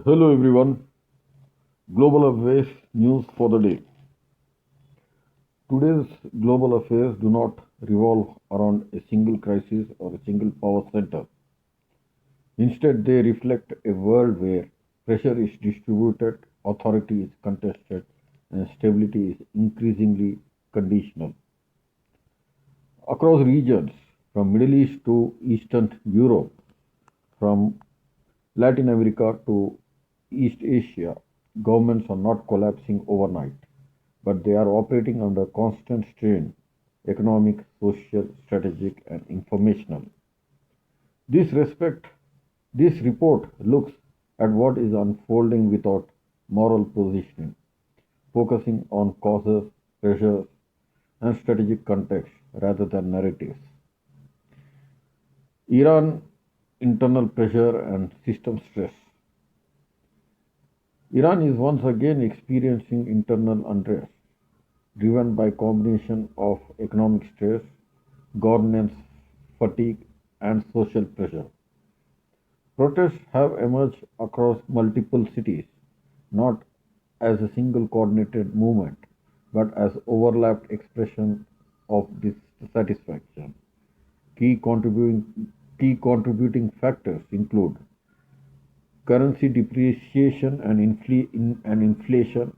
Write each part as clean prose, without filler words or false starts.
Hello everyone, global affairs news for the day. Today's global affairs do not revolve around a single crisis or a single power center. Instead, they reflect a world where pressure is distributed, authority is contested, and stability is increasingly conditional. Across regions, from Middle East to Eastern Europe, from Latin America to East Asia, governments are not collapsing overnight, but they are operating under constant strain economic, social, strategic, and informational. This respect, this report looks at what is unfolding without moral positioning, focusing on causes, pressures, and strategic context rather than narratives. Iran internal pressure and system stress. Iran is once again experiencing internal unrest driven by combination of economic stress, governance fatigue and social pressure. Protests have emerged across multiple cities, not as a single coordinated movement, but as overlapped expression of dissatisfaction. Key contributing factors include currency depreciation and inflation,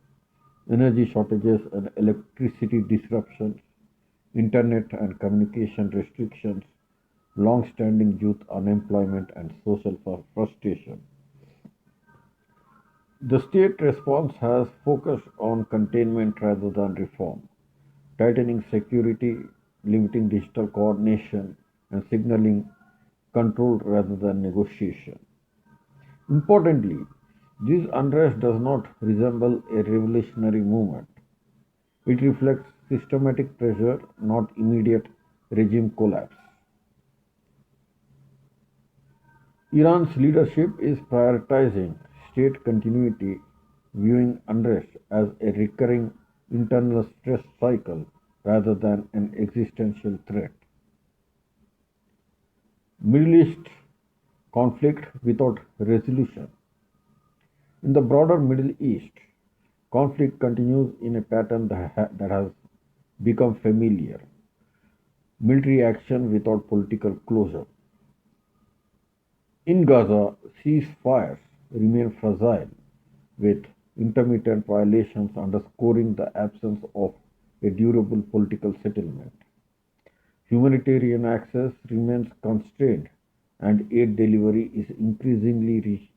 energy shortages and electricity disruptions, internet and communication restrictions, long-standing youth unemployment and social frustration. The state response has focused on containment rather than reform, tightening security, limiting digital coordination, and signaling control rather than negotiation. Importantly, this unrest does not resemble a revolutionary movement. It reflects systematic pressure, not immediate regime collapse. Iran's leadership is prioritizing state continuity, viewing unrest as a recurring internal stress cycle rather than an existential threat. Middle East conflict without resolution. In the broader Middle East, conflict continues in a pattern that has become familiar. Military action without political closure. In Gaza, ceasefires remain fragile, with intermittent violations underscoring the absence of a durable political settlement. Humanitarian access remains constrained, and aid delivery is increasingly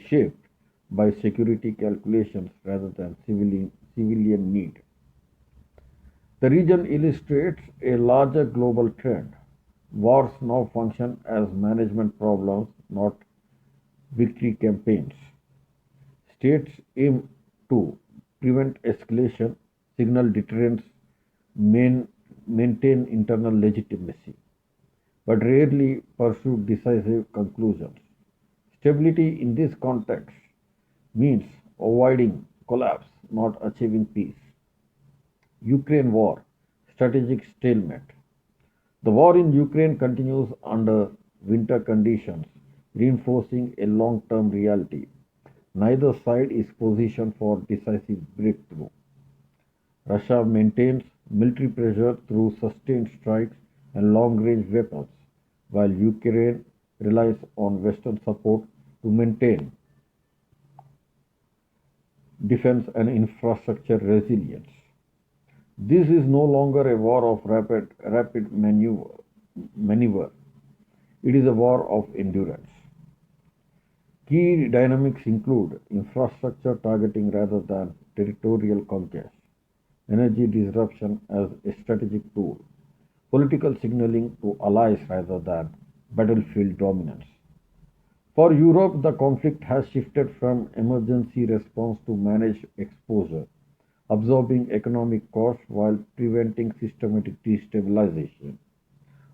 shaped by security calculations rather than civilian need. The region illustrates a larger global trend. Wars now function as management problems, not victory campaigns. States aim to prevent escalation, signal deterrence, main, maintain internal legitimacy, but rarely pursue decisive conclusions. Stability in this context means avoiding collapse, not achieving peace. Ukraine war, strategic stalemate. The war in Ukraine continues under winter conditions, reinforcing a long term reality. Neither side is positioned for decisive breakthrough. Russia maintains military pressure through sustained strikes and long range weapons, while Ukraine relies on Western support to maintain defense and infrastructure resilience. This is no longer a war of rapid maneuver. It is a war of endurance. Key dynamics include infrastructure targeting rather than territorial conquest, energy disruption as a strategic tool, political signaling to allies rather than battlefield dominance. For Europe, the conflict has shifted from emergency response to managed exposure, absorbing economic costs while preventing systematic destabilization.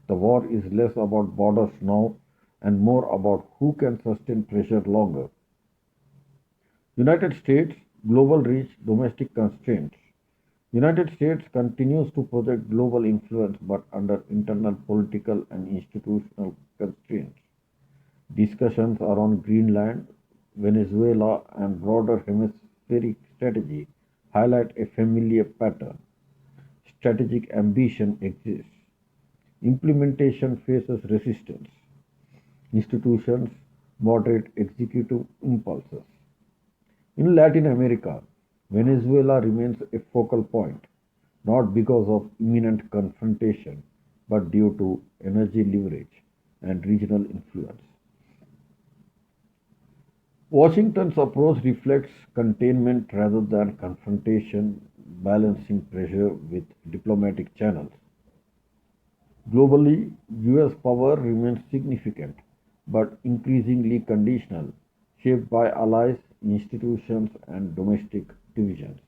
The war is less about borders now and more about who can sustain pressure longer. United States global reach, domestic constraints. United States continues to project global influence but under internal political and institutional constraints. Discussions around Greenland, Venezuela, and broader hemispheric strategy highlight a familiar pattern. Strategic ambition exists. Implementation faces resistance. Institutions moderate executive impulses. In Latin America, Venezuela remains a focal point, not because of imminent confrontation, but due to energy leverage and regional influence. Washington's approach reflects containment rather than confrontation, balancing pressure with diplomatic channels. Globally, US power remains significant but increasingly conditional, shaped by allies, institutions, and domestic divisions.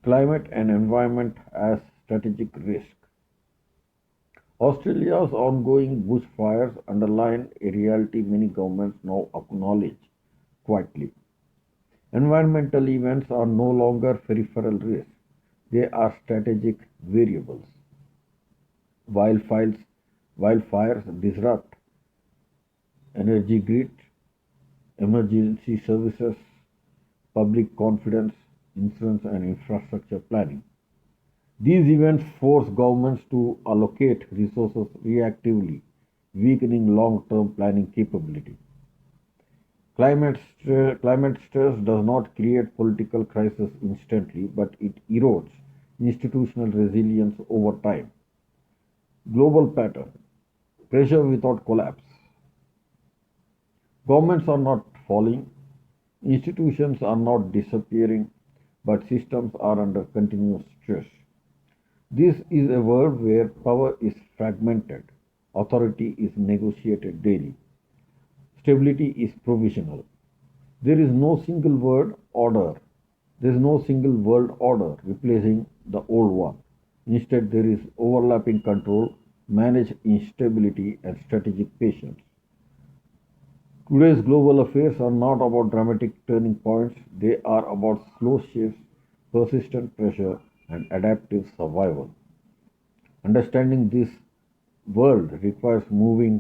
Climate and environment as strategic risk. Australia's ongoing bushfires underline a reality many governments now acknowledge quietly. Environmental events are no longer peripheral risks, they are strategic variables. Wildfires, wildfires disrupt energy grid, emergency services, public confidence, insurance, and infrastructure planning. These events force governments to allocate resources reactively, weakening long term planning capability. Climate stress does not create political crisis instantly, but it erodes institutional resilience over time. Global pattern pressure without collapse. Governments are not falling, institutions are not disappearing, but systems are under continuous stress. This is a world where power is fragmented, authority is negotiated daily, stability is provisional. There is no single word order. There is no single world order replacing the old one. Instead, there is overlapping control, managed instability, and strategic patience. Today's global affairs are not about dramatic turning points, they are about slow shifts, persistent pressure, and adaptive survival. Understanding this world requires moving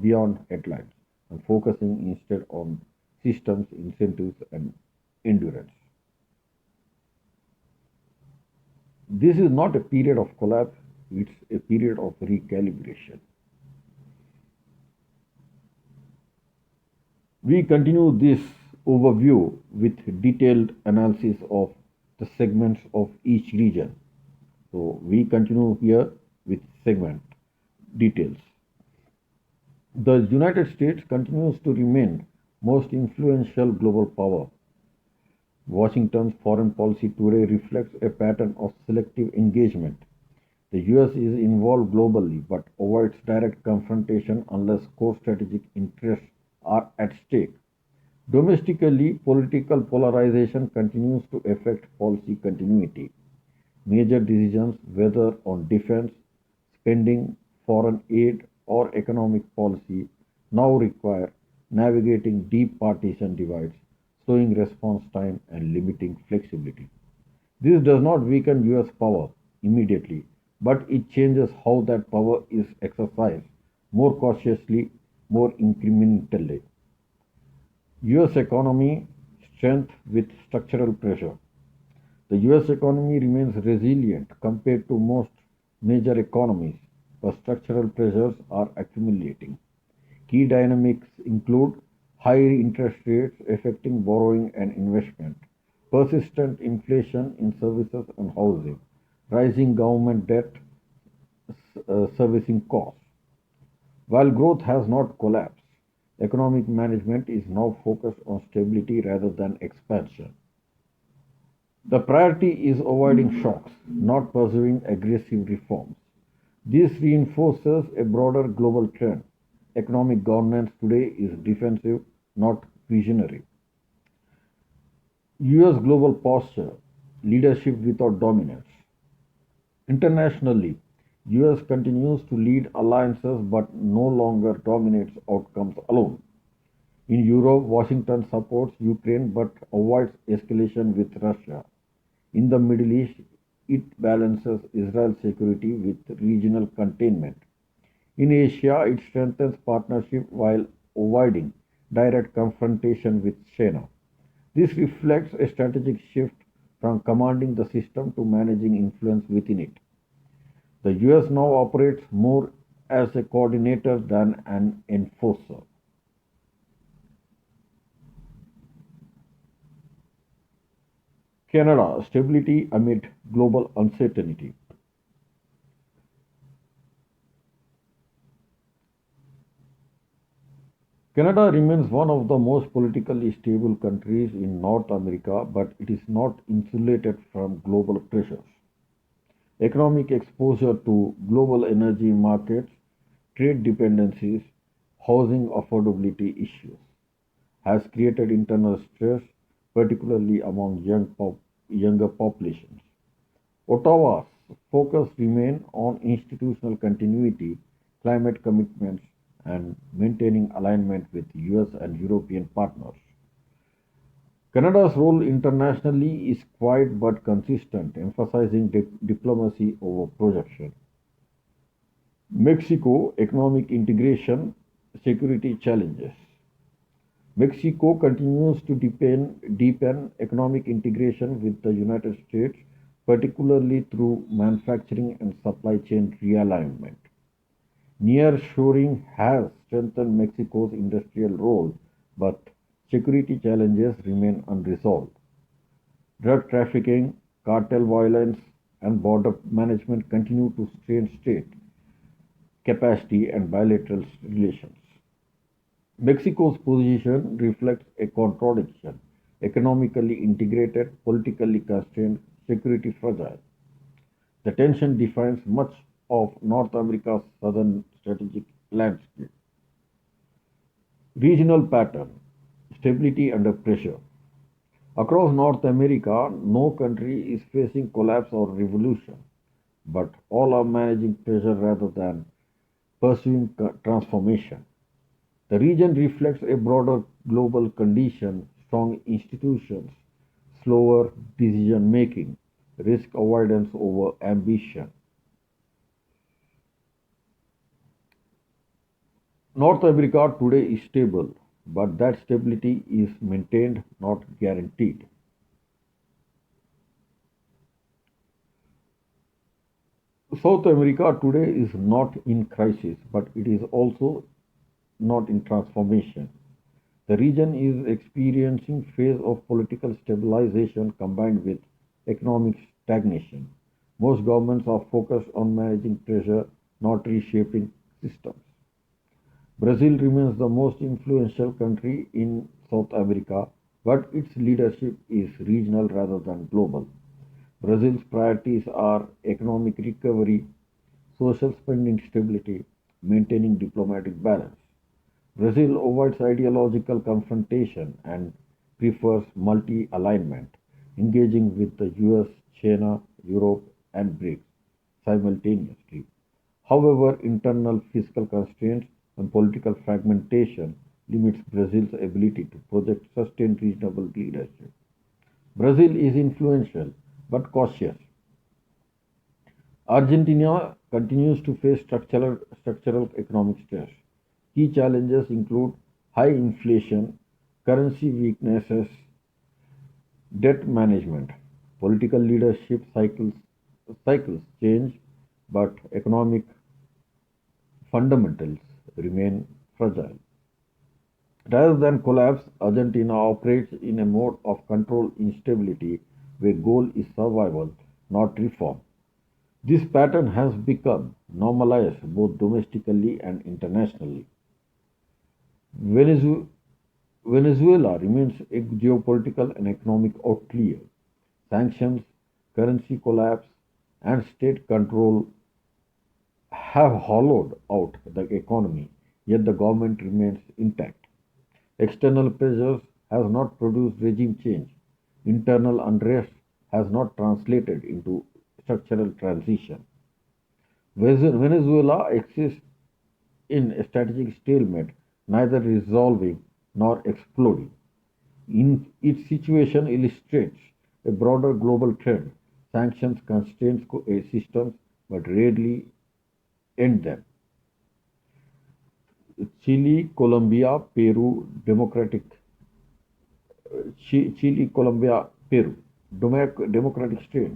beyond headlines and focusing instead on systems, incentives, and endurance. This is not a period of collapse, it's a period of recalibration. We continue this overview with detailed analysis of the segments of each region. So we continue here with segment details. The United States continues to remain most influential global power. Washington's foreign policy today reflects a pattern of selective engagement. The US is involved globally but avoids direct confrontation unless core strategic interests are at stake. Domestically, political polarization continues to affect policy continuity. Major decisions, whether on defense, spending, foreign aid, or economic policy, now require navigating deep partisan divides, slowing response time, and limiting flexibility. This does not weaken US power immediately, but it changes how that power is exercised more cautiously, more incrementally. US economy strength with structural pressure. The US economy remains resilient compared to most major economies, but structural pressures are accumulating. Key dynamics include high interest rates affecting borrowing and investment, persistent inflation in services and housing, rising government debt servicing costs. While growth has not collapsed, economic management is now focused on stability rather than expansion. The priority is avoiding shocks, not pursuing aggressive reforms. This reinforces a broader global trend. Economic governance today is defensive, not visionary. US global posture, leadership without dominance. Internationally, US continues to lead alliances but no longer dominates outcomes alone. In Europe, Washington supports Ukraine but avoids escalation with Russia. In the Middle East, it balances Israel's security with regional containment. In Asia, it strengthens partnership while avoiding direct confrontation with China. This reflects a strategic shift from commanding the system to managing influence within it. The US now operates more as a coordinator than an enforcer. Canada, stability amid global uncertainty. Canada remains one of the most politically stable countries in North America, but it is not insulated from global pressures. Economic exposure to global energy markets, trade dependencies, housing affordability issues has created internal stress, particularly among younger populations. Ottawa's focus remains on institutional continuity, climate commitments, and maintaining alignment with US and European partners. Canada's role internationally is quiet but consistent, emphasizing diplomacy over projection. Mexico economic integration, security challenges. Mexico continues to deepen economic integration with the United States, particularly through manufacturing and supply chain realignment. Nearshoring has strengthened Mexico's industrial role, but security challenges remain unresolved. Drug trafficking, cartel violence, and border management continue to strain state capacity and bilateral relations. Mexico's position reflects a contradiction: economically integrated, politically constrained, security fragile. The tension defines much of North America's southern strategic landscape. Regional pattern: stability under pressure. Across North America, no country is facing collapse or revolution, but all are managing pressure rather than pursuing transformation. The region reflects a broader global condition: strong institutions, slower decision making, risk avoidance over ambition. North America today is stable, but that stability is maintained, not guaranteed. South America today is not in crisis, but it is also not in transformation. The region is experiencing phase of political stabilization combined with economic stagnation. Most governments are focused on managing pressure, not reshaping systems. Brazil remains the most influential country in South America, but its leadership is regional rather than global. Brazil's priorities are economic recovery, social spending stability, maintaining diplomatic balance. Brazil avoids ideological confrontation and prefers multi alignment, engaging with the US, China, Europe, and BRICS simultaneously. However, internal fiscal constraints and political fragmentation limits Brazil's ability to project sustained reasonable leadership. Brazil is influential but cautious. Argentina continues to face structural economic stress. Key challenges include high inflation, currency weaknesses, debt management. Political leadership cycles change, but economic fundamentals remain fragile. Rather than collapse, Argentina operates in a mode of controlled instability where goal is survival, not reform. This pattern has become normalized both domestically and internationally. Venezu- Venezuela remains a geopolitical and economic outlier. Sanctions, currency collapse, and state control have hollowed out the economy, yet the government remains intact. External pressures has not produced regime change. Internal unrest has not translated into structural transition. Venezuela exists in a strategic stalemate, neither resolving nor exploding. In its situation illustrates a broader global trend. Sanctions constrains systems but rarely end them. Chile, Colombia, Peru, Chile, Colombia, Peru, democratic state.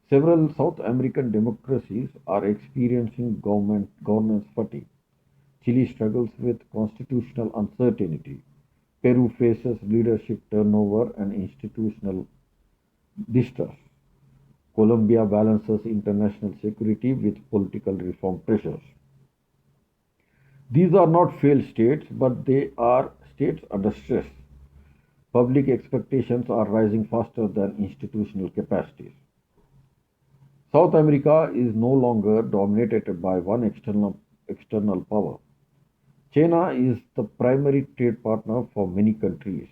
Several South American democracies are experiencing governance fatigue. Chile struggles with constitutional uncertainty. Peru faces leadership turnover and institutional distrust. Colombia balances international security with political reform pressures. These are not failed states, but they are states under stress. Public expectations are rising faster than institutional capacities. South America is no longer dominated by one external power. China is the primary trade partner for many countries.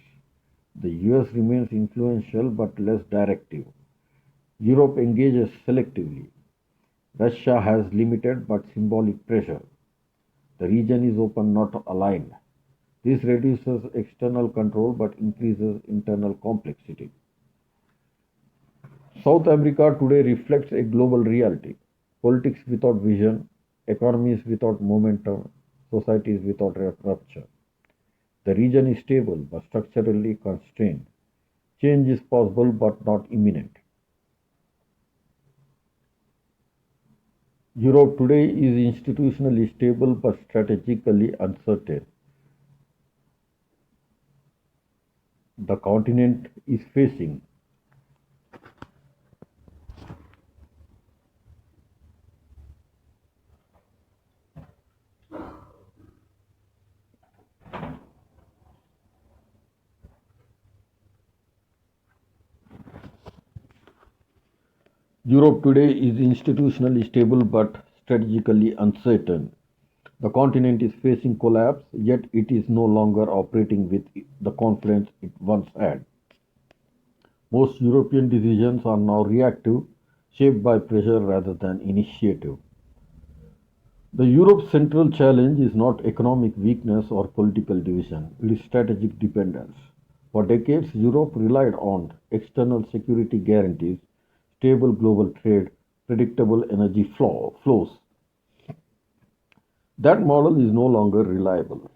The US remains influential but less directive. Europe engages selectively. Russia has limited but symbolic pressure. The region is open, not aligned. This reduces external control but increases internal complexity. South America today reflects a global reality. Politics without vision, economies without momentum, societies without rupture. The region is stable but structurally constrained. Change is possible but not imminent. Europe today is institutionally stable but strategically uncertain. The continent is facing Europe today is institutionally stable but strategically uncertain. The continent is facing collapse, yet it is no longer operating with the confidence it once had. Most European decisions are now reactive, shaped by pressure rather than initiative. The Europe's central challenge is not economic weakness or political division, it is strategic dependence. For decades, Europe relied on external security guarantees, stable global trade, predictable energy flows. That model is no longer reliable.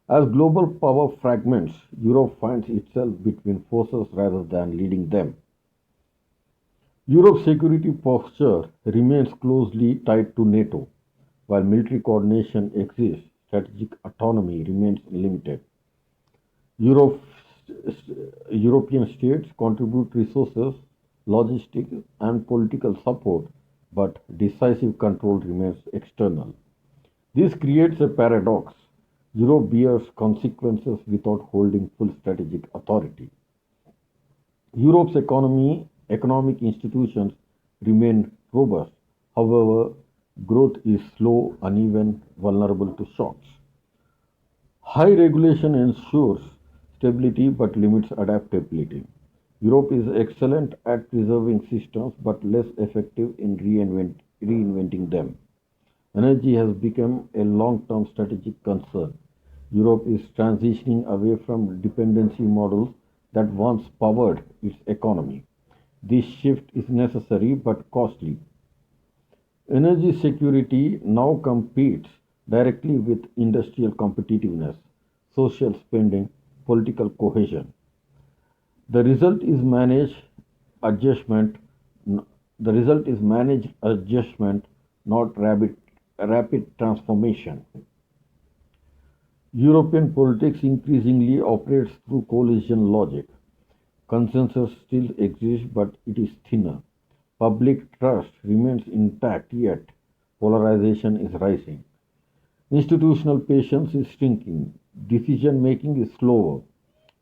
As global power fragments, Europe finds itself between forces rather than leading them. Europe's security posture remains closely tied to NATO. While military coordination exists, strategic autonomy remains limited. Europe, European states contribute resources, logistics, and political support, but decisive control remains external. This creates a paradox. Europe bears consequences without holding full strategic authority. Europe's economic institutions remain robust. However, growth is slow, uneven, vulnerable to shocks. High regulation ensures stability but limits adaptability. Europe is excellent at preserving systems but less effective in reinventing them. Energy has become a long term strategic concern. Europe is transitioning away from dependency models that once powered its economy. This shift is necessary but costly. Energy security now competes directly with industrial competitiveness, social spending, political cohesion. The result is adjustment. The result is managed adjustment, not rapid transformation. European politics increasingly operates through coalition logic. Consensus still exists, but it is thinner. Public trust remains intact, yet polarization is rising. Institutional patience is shrinking. Decision making is slower.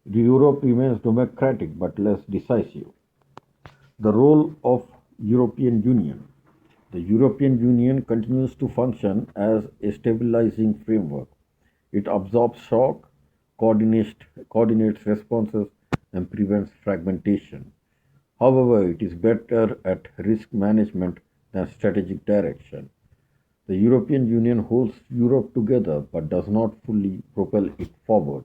Europe remains democratic but less decisive. The role of European Union. The European Union continues to function as a stabilizing framework. It absorbs shock, coordinates responses, and prevents fragmentation. However, it is better at risk management than strategic direction. The European Union holds Europe together but does not fully propel it forward.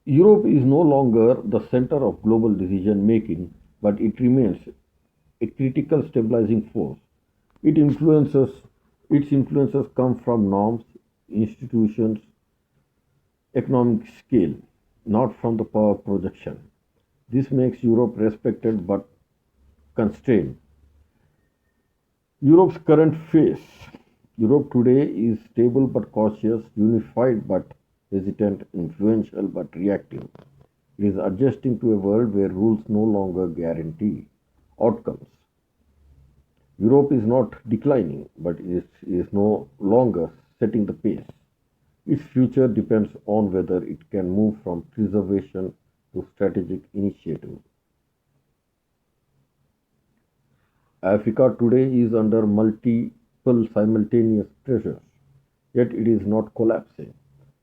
Europe is no longer the center of global decision making, but it remains a critical stabilizing force. It influences Its influences come from norms, institutions, economic scale, not from the power projection. This makes Europe respected but constrained. Europe's current phase. Europe today is stable but cautious, unified but hesitant, influential but reactive. It is adjusting to a world where rules no longer guarantee outcomes. Europe is not declining, but is no longer setting the pace. Its future depends on whether it can move from preservation to strategic initiative. Africa today is under multiple simultaneous pressures, yet it is not collapsing.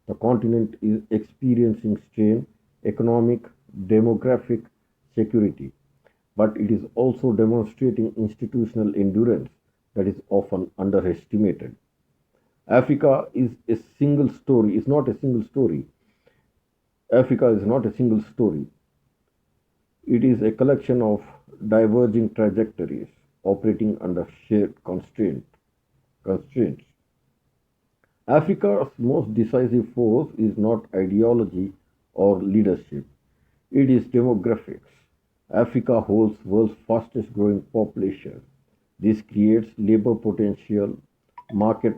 The continent is experiencing strain, economic, demographic, security, but it is also demonstrating institutional endurance that is often underestimated. Africa is not a single story. Africa is not a single story. It is a collection of diverging trajectories operating under shared constraints. Africa's most decisive force is not ideology or leadership. It is demographics. Africa holds world's fastest growing population. This creates labor potential, market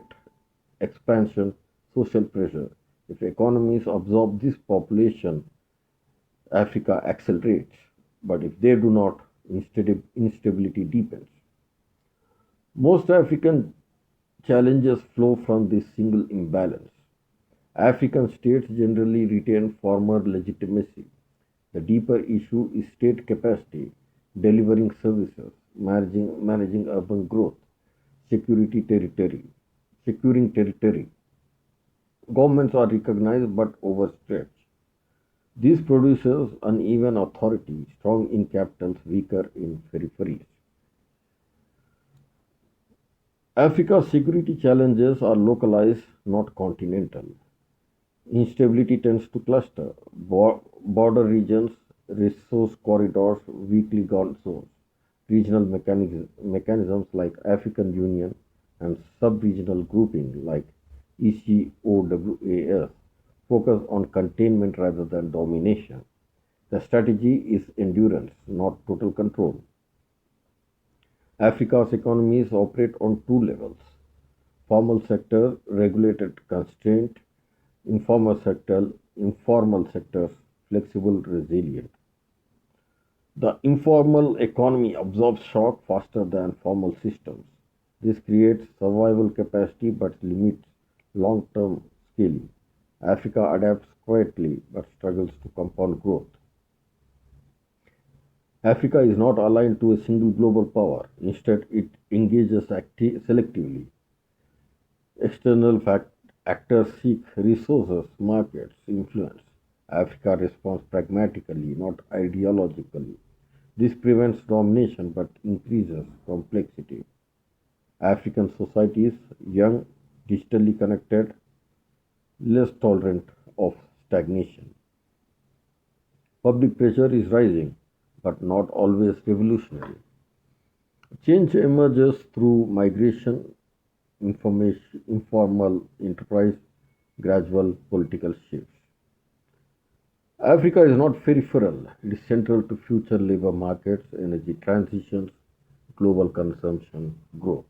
expansion, social pressure. If economies absorb this population, Africa accelerates. But if they do not, instability deepens. Most African challenges flow from this single imbalance. African states generally retain former legitimacy. The deeper issue is state capacity, delivering services, managing urban growth, security territory, securing territory. Governments are recognized but overstretched. This produces uneven authority, strong in capitals, weaker in peripheries. Africa's security challenges are localized, not continental. Instability tends to cluster. Border regions, resource corridors, weakly guarded zones. Regional mechanisms like African Union and sub-regional grouping like ECOWAS focus on containment rather than domination. The strategy is endurance, not total control. Africa's economies operate on two levels: formal sector, regulated constraint; informal sectors, flexible, resilient. The informal economy absorbs shock faster than formal systems. This creates survival capacity but limits long term scaling. Africa adapts quietly but struggles to compound growth. Africa is not aligned to a single global power. Instead, it engages selectively. External actors seek resources, markets, influence. Africa responds pragmatically, not ideologically. This prevents domination but increases complexity. African societies, young, digitally connected, less tolerant of stagnation. Public pressure is rising, but not always revolutionary. Change emerges through migration, informal enterprise, gradual political shifts. Africa is not peripheral, it is central to future labor markets, energy transitions, global consumption growth.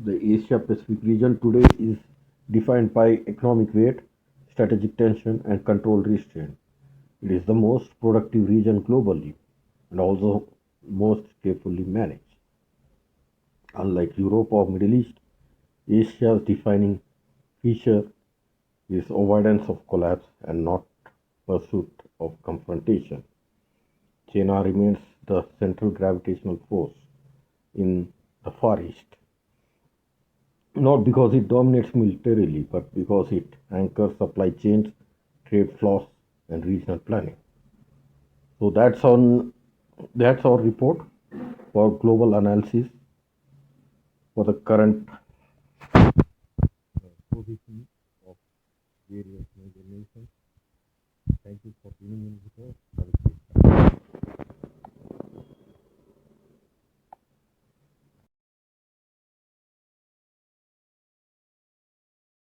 The Asia Pacific region today is defined by economic weight, strategic tension, and control restraint. It is the most productive region globally and also most carefully managed. Unlike Europe or Middle East, Asia's defining feature is avoidance of collapse and not pursuit of confrontation. China remains the central gravitational force in the Far East. not because it dominates militarily, but because it anchors supply chains, trade flows, and regional planning. So that's our report for global analysis for the current position of various major nations. Thank you for tuning in with us.